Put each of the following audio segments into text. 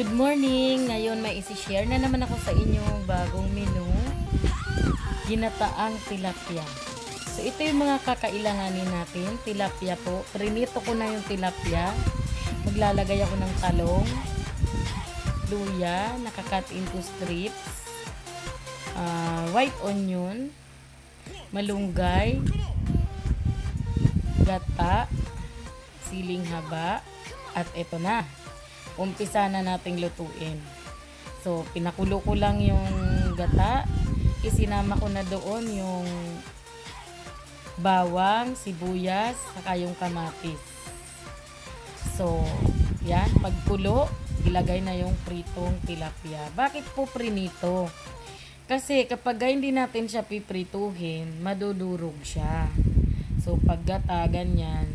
Good morning! Ngayon may isi-share na naman ako sa inyong bagong menu, ginataang tilapia. So ito yung mga kakailanganin natin, tilapia po. Prinito ko na yung tilapia. Maglalagay ako ng talong, luya, nakakat into strips, white onion, malunggay, gata, siling haba, at ito na. Umpisa na nating lutuin. So, pinakulo ko lang yung gata. Isinama ko na doon yung bawang, sibuyas, saka yung kamatis. So, yan. Pagkulo, ilagay na yung pritong tilapia. Bakit po prinito? Kasi kapag hindi natin siya piprituhin, madudurog siya. So, pag gata, ganyan,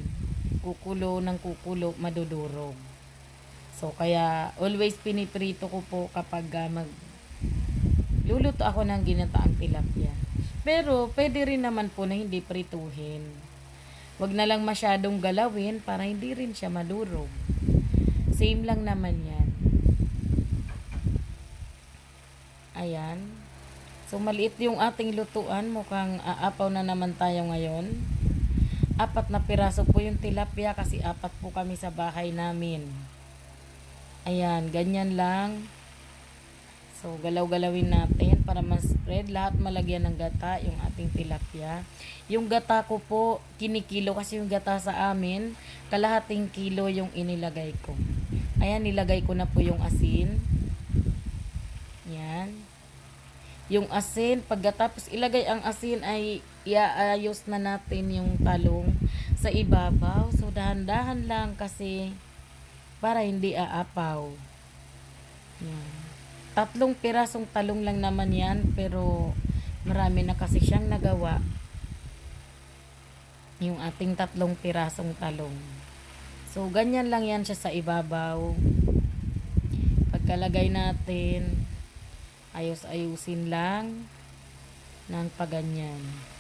kukulo ng kukulo, madudurog. So, kaya always piniprito ko po kapag luluto ako ng ginataang tilapia. Pero, pwede rin naman po na hindi prituhin. Wag na lang masyadong galawin para hindi rin siya madurog. Same lang naman yan. Ayan. So, maliit yung ating lutuan. Mukhang aapaw na naman tayo ngayon. 4 na piraso po yung tilapia kasi 4 po kami sa bahay namin. Ayan, ganyan lang. So, galaw-galawin natin para ma-spread. Lahat malagyan ng gata, yung ating tilapia. Yung gata ko po, kinikilo kasi yung gata sa amin, kalahating kilo yung inilagay ko. Ayan, nilagay ko na po yung asin. Yan. Yung asin, pagkatapos ilagay ang asin ay iaayos na natin yung talong sa ibabaw. So, dahan-dahan lang kasi para hindi aapaw. Yan. 3 pirasong talong lang naman yan, pero marami na kasi siyang nagawa. Yung ating 3 pirasong talong. So, ganyan lang yan siya sa ibabaw. Pagkalagay natin, ayos-ayusin lang ng paganyan.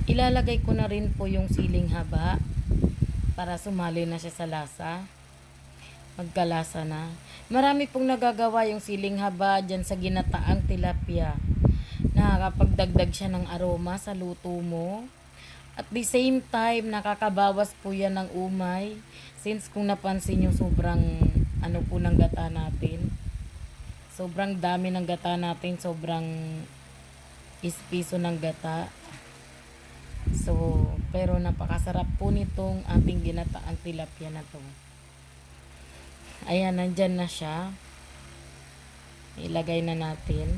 Ilalagay ko na rin po yung siling haba para sumali na siya sa lasa. Magkalasa na. Marami pong nagagawa yung siling haba dyan sa ginataang tilapia. Nakakapagdagdag siya ng aroma sa luto mo. At the same time, nakakabawas po yan ng umay. Since kung napansin yung sobrang po ng gata natin. Sobrang dami ng gata natin. Sobrang ispiso ng gata. So, pero napakasarap po nitong ating ginataang tilapia na to. Ayan, nandyan na siya. Ilagay na natin.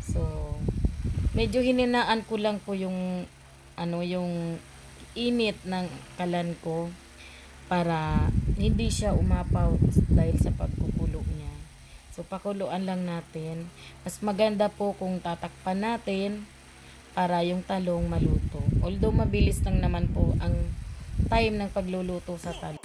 So, medyo hininaan ko lang po yung yung init ng kalan ko para hindi siya umapaw dahil sa pagkukulo niya. So, pakuluan lang natin. Mas maganda po kung tatakpan natin para yung talong maluto. Although mabilis lang naman po ang time ng pagluluto sa talong.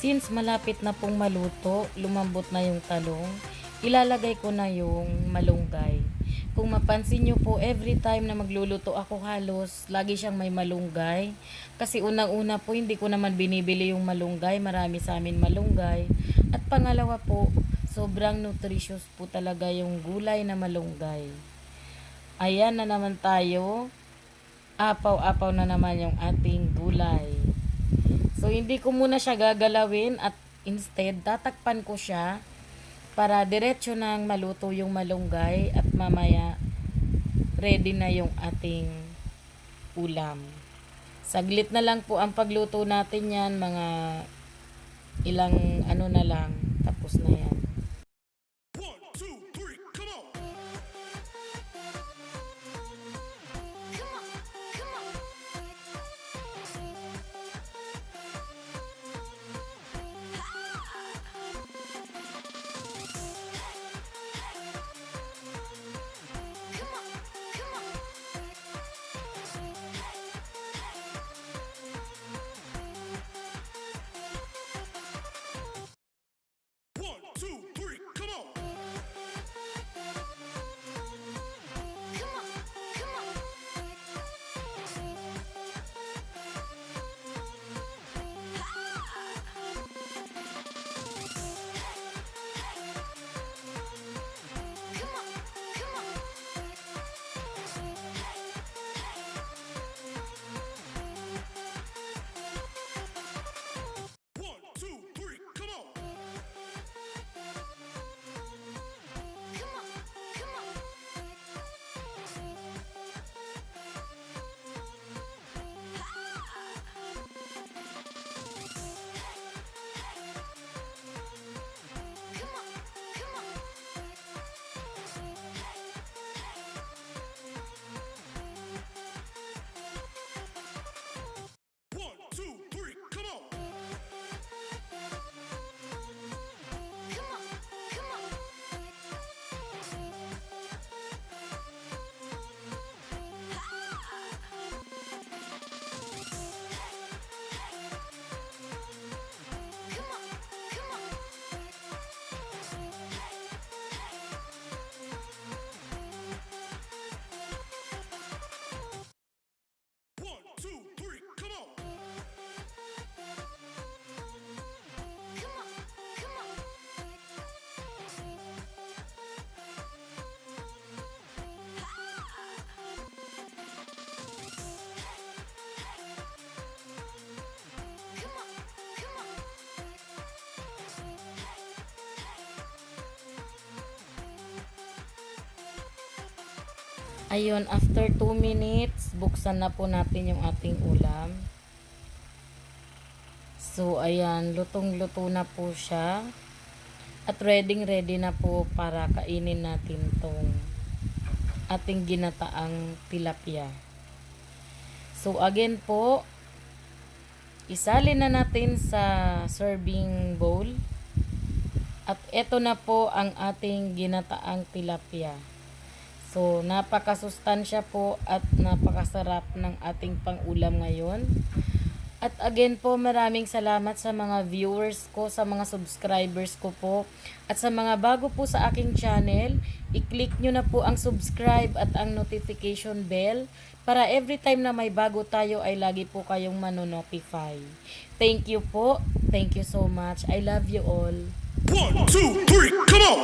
Since malapit na pong maluto, lumambot na yung talong, ilalagay ko na yung malunggay. Kung mapansin nyo po, every time na magluluto ako halos, lagi siyang may malunggay. Kasi unang-una po, hindi ko naman binibili yung malunggay. Marami sa amin malunggay. At pangalawa po, sobrang nutritious po talaga yung gulay na malunggay. Ayan na naman tayo. Apaw-apaw na naman yung ating gulay. So, hindi ko muna siya gagalawin at instead, tatakpan ko siya para diretso nang maluto yung malunggay at mamaya ready na yung ating ulam. Saglit na lang po ang pagluto natin yan, mga ilang ano na lang, tapos na yan. Ayun, after 2 minutes, buksan na po natin yung ating ulam. So, ayan, lutong-luto na po siya. At ready na po para kainin natin tong ating ginataang tilapia. So, again po, isalin na natin sa serving bowl. At eto na po ang ating ginataang tilapia. So, napakasustansya po at napakasarap ng ating pang-ulam ngayon. At again po, maraming salamat sa mga viewers ko, sa mga subscribers ko po. At sa mga bago po sa aking channel, i-click nyo na po ang subscribe at ang notification bell para every time na may bago tayo ay lagi po kayong manonotify. Thank you po. Thank you so much. I love you all. 1, 2, 3, come on!